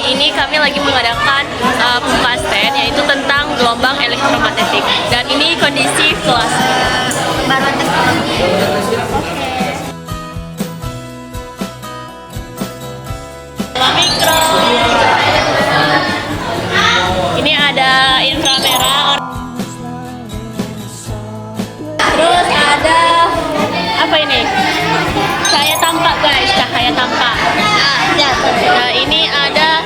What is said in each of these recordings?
ini kami lagi mengadakan pembukaan stand yaitu tentang gelombang elektromagnetik. Dan ini kondisi kelas. Mikro. Ini ada inframerah. Terus ada apa ini? Cahaya tampak guys, cahaya tampak. Nah ini ada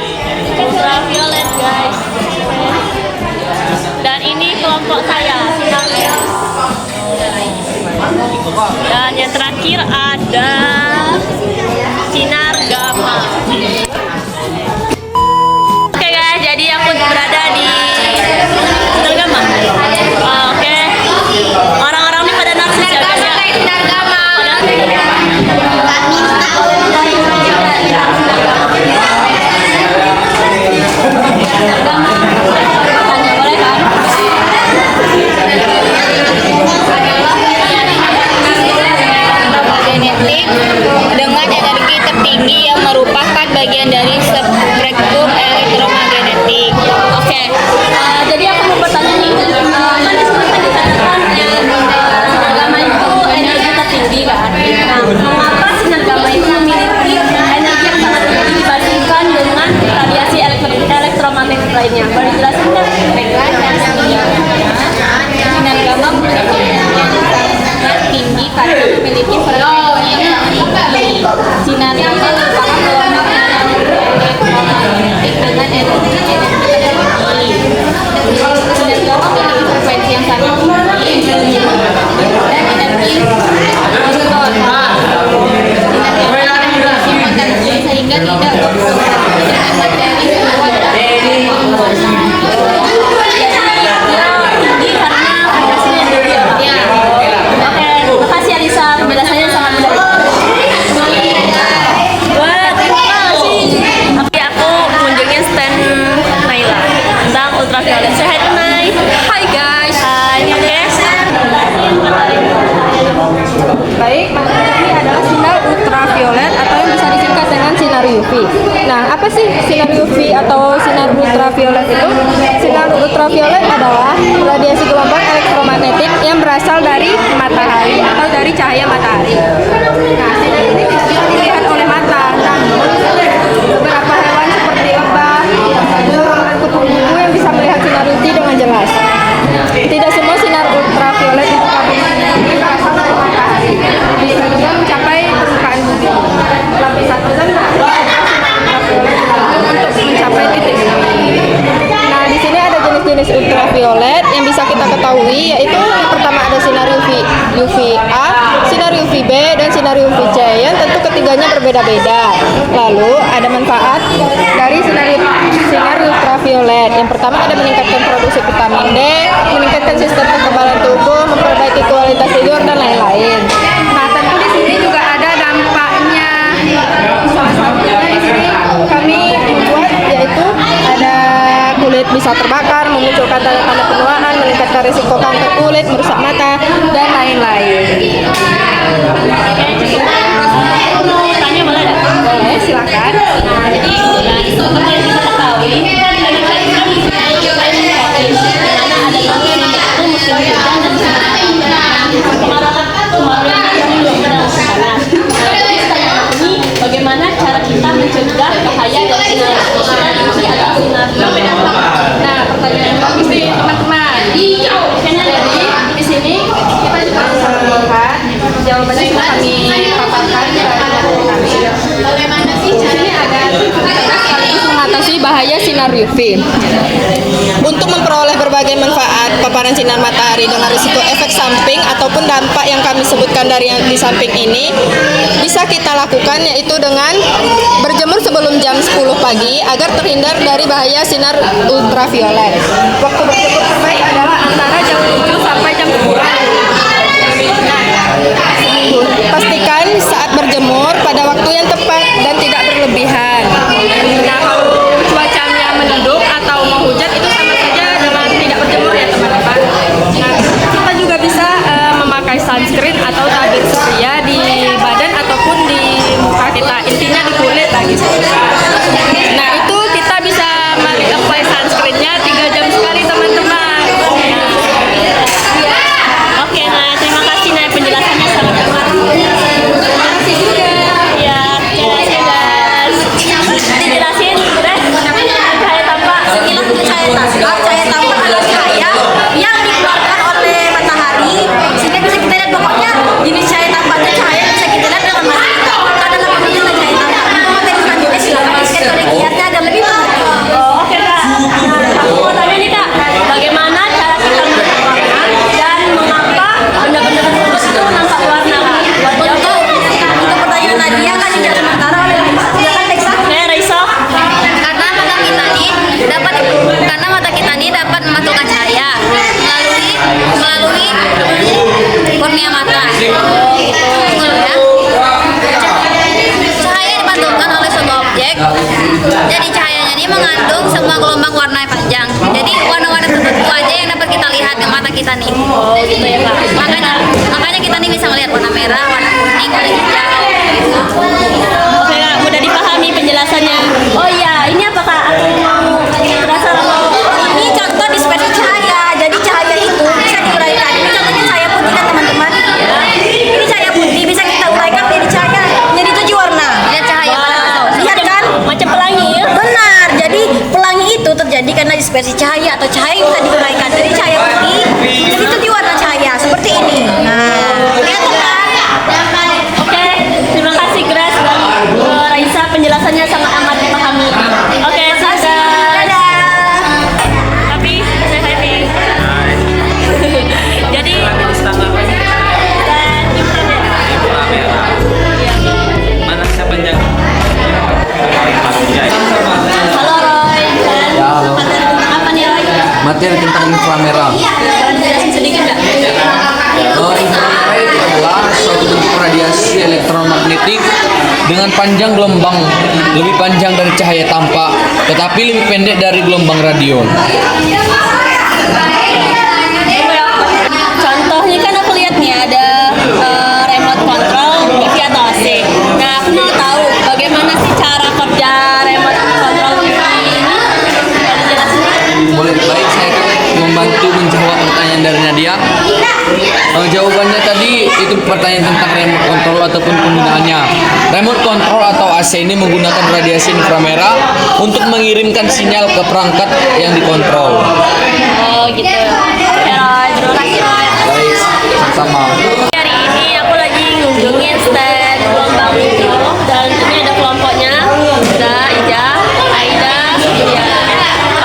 ultraviolet guys. Dan ini kelompok saya. Dan yang terakhir ada sinar gamma. Oke guys, jadi aku berada di sinar gamma. Oke. Orang-orang ini pada narsis ya guys ya. Sinar gamma. Dengan energi tertinggi yang merupakan bagian dari spektrum elektromagnetik. Oke, jadi aku mau bertanya nih, kan di sini kan dikatakan sinar gamma itu energi tertinggi kan? Nah, mengapa sinar gamma itu memiliki energi yang sangat tinggi dibandingkan dengan radiasi elektromagnetik lainnya? Boleh dijelaskan nggak? Sinar gamma memiliki energi yang sangat tinggi karena memiliki frekuensi yang sangat tinggi. Sinar gamma merupakan gelombang elektromagnetik dengan energi tertinggi. Sinar gamma memiliki frekuensi yang sangat tinggi dan energi foton. Sinar gamma memiliki potensi sehingga tidak berfungsi dengan materi keluar dari Tinggi karena frekuensinya tinggi ya. Oke, makasih Alisa, penjelasannya sangat menarik. Wah, terima kasih. Oke, aku kunjungin stand Naila tentang ultraviolet. Say hi to Nay. Hi guys. Hai. Oke. Baik, materi ini adalah sinar ultraviolet atau yang bisa disingkat dengan sinar UV. Nah, apa sih sinar UV atau sinar ultraviolet itu? Sinar ultraviolet adalah radiasi gelombang elektromagnetik yang berasal dari matahari atau dari cahaya matahari. Nah, sinar ini tidak bisa dilihat oleh mata, namun beberapa hewan seperti lebah, burung, dan kupu-kupu yang bisa melihat sinar UV dengan jelas. Tidak semua sinar ultraviolet itu berasal dari matahari, bisa juga mencapai permukaan bumi. Lapisan ozon berasal ultraviolet untuk mencapai titik bumi. Nah, di sini ada jenis-jenis ultraviolet yang bisa kita ketahui, yaitu yang pertama ada sinar UVA, sinar UVB, dan sinar UVC yang tentu ketiganya berbeda-beda. Lalu ada manfaat dari sinar ultraviolet. Yang pertama ada meningkatkan produksi vitamin D, meningkatkan sistem kekebalan tubuh, memperbaiki kualitas tidur, dan lain-lain. Nah, tentu di sini juga ada dampaknya. Salah satunya di sini kami membuat yaitu ada kulit bisa terbakar, memunculkan tanda-tanda penuaan, meningkatkan risiko kanker kulit, merusak mata, dan lain-lain. Aku mau tanya boleh nggak? Boleh, silakan. Nah, jadi seperti yang kita ketahui, kan ada musim hujan dan musim kemarau ini belum pernah musim panas. Nah, jadi pertanyaan ini bagaimana cara kita mencegah bahaya dari sinar UV atau sinar gamma? Nah, pertanyaan yang bagus nih, teman-teman. Jadi di sini kita juga bisa melihat jawabannya sudah kami paparkan di kami. Bagaimana sih Di sini ada sekaligus mengatasi bahaya sinar UV. Untuk memperoleh berbagai manfaat paparan sinar matahari dengan risiko efek samping ataupun dampak yang kami sebutkan dari yang di samping ini, bisa kita lakukan yaitu dengan berjemur sebelum jam 10 pagi agar terhindar dari bahaya sinar ultraviolet. Waktu berjemur terbaik adalah antara jam 7 sampai jam 10. Pastikan saat berjemur pada waktu yang tepat dan tidak berlebihan. Nah, kalau cuacanya mendung atau mau hujan itu sama saja dengan tidak berjemur ya teman-teman. Nah, kita juga bisa memakai sunscreen atau tabir surya di badan ataupun di muka kita, intinya di kulit lagi. Nah, itu kita atau cahaya yang bisa diuraikan dari cahaya putih menjadi 7 warna cahaya seperti ini. Nah, kelihatan kan? Oke, terima kasih Grace dan Raisa, penjelasannya sangat amat dipahami. Oke, Dadah. tapi saya happy. Jadi dan inframerah. Mana siapa yang Halo Roy, dan Ya, halo. materi tentang apa nih Roy? Materi tentang inframerah. Boleh jelasin sedikit nggak? Inframerah itu adalah suatu bentuk radiasi elektromagnetik dengan panjang gelombang lebih panjang dari cahaya tampak, tetapi lebih pendek dari gelombang radio. Contohnya kan aku lihat nih ada remote control TV atau AC. Nah, aku mau tahu bagaimana sih cara kerja remote control TV ini? Boleh dijelasin nggak? Boleh, baik, saya akan membantu menjawab pertanyaan dari Nadia. Jawabannya tadi itu pertanyaan tentang remote control ataupun penggunaannya. Remote control atau AC ini menggunakan radiasi inframerah untuk mengirimkan sinyal ke perangkat yang dikontrol. Oh gitu. Ya Roy, terima kasih Roy. Baik, sama-sama. Hari ini aku lagi ngunjungin stand gelombang mikro dan ini ada kelompoknya. Uda, Ija, Aida, Surya.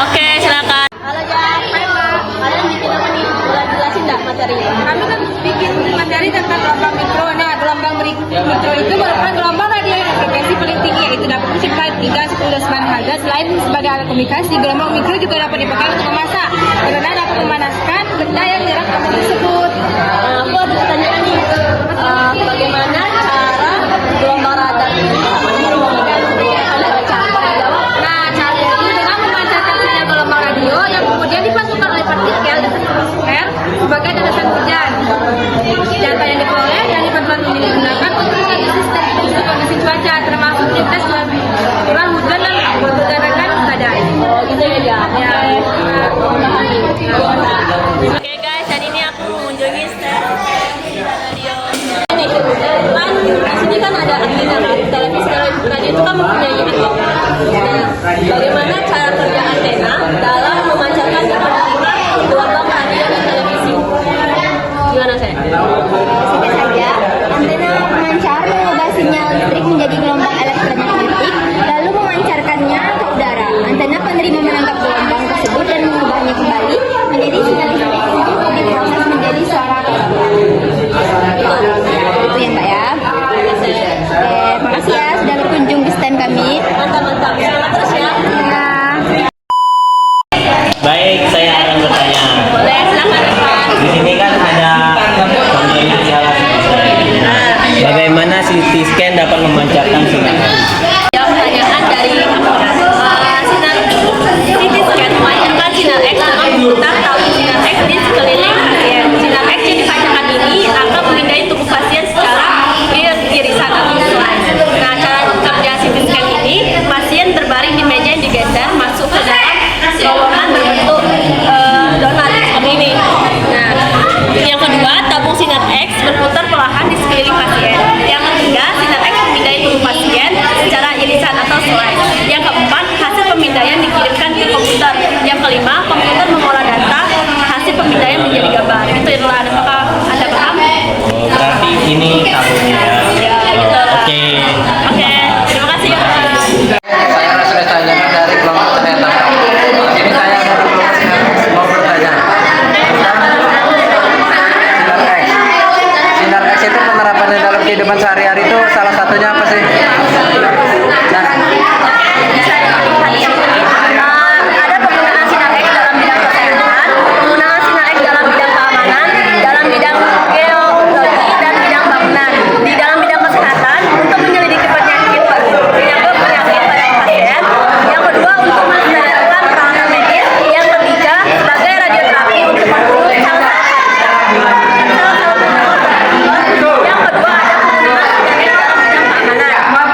Oke, silakan. Halo Jam, hai Mbak. Kalian bikin apa nih? Boleh jelasin nggak materinya? Kami kan bikin materi tentang gelombang mikro. Nah, gelombang mikro itu merupakan gelombang radio yang frekuensi paling tinggi, yaitu dapat mencapai 3,9 MHz. Selain sebagai alat komunikasi, gelombang mikro juga dapat dipakai untuk memasak karena dapat memanaskan benda yang gerak gelombang tersebut. Aku ada pertanyaan nih. Bagaimana cara gelombang radar ini dapat menghubungkan antara cabang dan jawab? Nah, cara itu dengan memancarkan sinyal gelombang radio yang kemudian dipasangkan oleh partikel dan atmosfer sebagai tetesan hujan. Data yang diperoleh dan dibantuan ini digunakan untuk sistem untuk kondisi cuaca, termasuk juga curah hujan dan berdasarkan badai. Oh gitu ya, ya. Nah, Oke guys, dan ini aku mengunjungi stand radio. Ini kan di sini kan ada antena kan, televisi radio itu kan mempunyai antena. Nah, bagaimana cara kerja antena dalam memancarkan dan menerima gelombang radio dan televisi? Gimana saya? Singkat saja, antena pemancar mengubah sinyal listrik menjadi gelombang elektromagnetik, lalu memancarkannya ke udara. Antena penerima menangkap gelombang tersebut dan mengubahnya kembali menjadi sinyal listrik untuk diproses menjadi suara atau gambar. Itu ya Mbak ya. Oke, makasih ya sudah berkunjung di stand kami. Mantap mantap, semangat terus ya. Baik, saya akan bertanya. Boleh, silakan Irfan. Di sini kan ada contohnya salah bagaimana CT scan dapat memancarkan sinyal? Ada pertanyaan dari sinar CT scan memancarkan sinar X dengan memutar tabung sinar X di sekeliling pasien. Sinar X yang dipancarkan ini akan memindai tubuh pasien secara irisan atau slice. Nah, cara kerja CT scan ini, pasien berbaring di meja yang digeser masuk ke dalam terowongan berbentuk donat seperti ini. Nah, yang kedua, tabung sinar X berputar perlahan di sekeliling pasien. Yang ketiga, sinar X memindai tubuh pasien secara irisan atau slice. Yang keempat, hasil pemindaian dikirimkan ke komputer. Yang kelima, komputer mengolah data hasil pemindaian menjadi gambar. Itu Irlan, apakah Anda paham? Oh, berarti ini tabungnya ya. Ya, gitu. Oke. Oke, terima kasih Irfan. Saya Rasul Tanjana dari kelompok cahaya tampak. Ini saya mau bertanya. Sinar X itu penerapannya dalam kehidupan sehari-hari itu salah satunya apa sih? Nah, Ada penggunaan sinar X dalam bidang kesehatan, penggunaan sinar X dalam bidang keamanan, dalam bidang geologi dan bidang bangunan. Di dalam bidang kesehatan, untuk menyelidiki penyakit pada pasien. Yang kedua, untuk menstabilkan peralatan medis. Yang ketiga, sebagai radioterapi untuk membunuh sel-sel kanker. Yang kedua, ada penggunaan sinar X dalam bidang keamanan.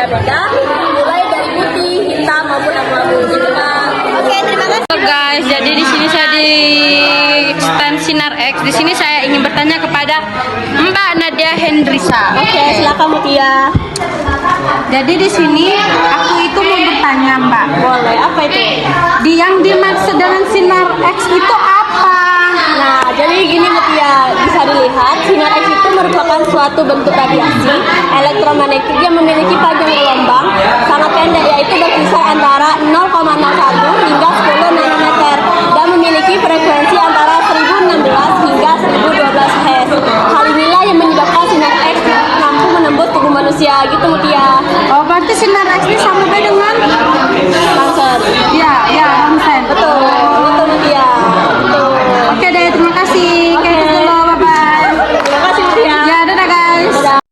berbeda-beda, mulai dari putih, hitam maupun abu-abu. Gitu kan. Oke, terima kasih. Guys, jadi di sini saya di stand Sinar X. Di sini saya ingin bertanya kepada Mbak Nadia Hendrisa. Oke, silakan Mutia. Jadi di sini aku itu mau bertanya Mbak. Boleh, apa itu? Yang dimaksud dengan Sinar X itu apa? Nah, jadi gini Mutia, bisa dilihat sinar X itu merupakan suatu bentuk radiasi elektromagnetik yang memiliki panjang gelombang sangat pendek, yaitu berkisar antara 0,01 hingga 10 nanometer dan memiliki frekuensi antara 1016 hingga 1012 Hz. Hal inilah yang menyebabkan sinar X mampu menembus tubuh manusia, gitu Mutia. Oh, berarti Sinar X ini sama dengan Langsung. ya, Hansen. Betul, betul Mutia. Betul. Oke deh, terima kasih. Kayak gitu dulu, bye-bye. Terima kasih Mutia. Ya, dadah guys. Dadah.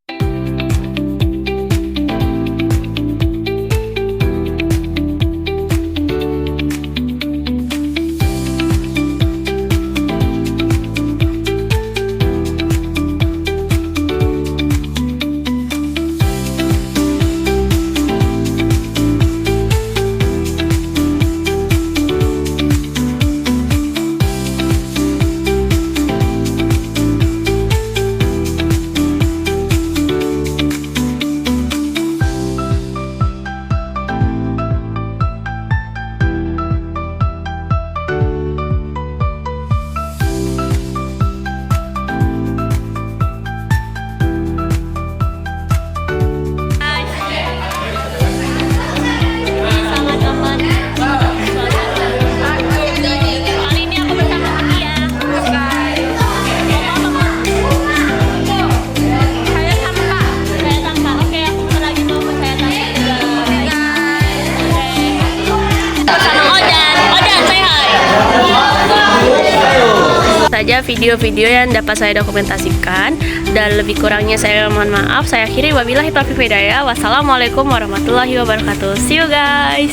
Saja video-video yang dapat saya dokumentasikan, dan lebih kurangnya saya mohon maaf. Saya akhiri, wabillahi taufiq hidayah. Wassalamualaikum warahmatullahi wabarakatuh. See you guys.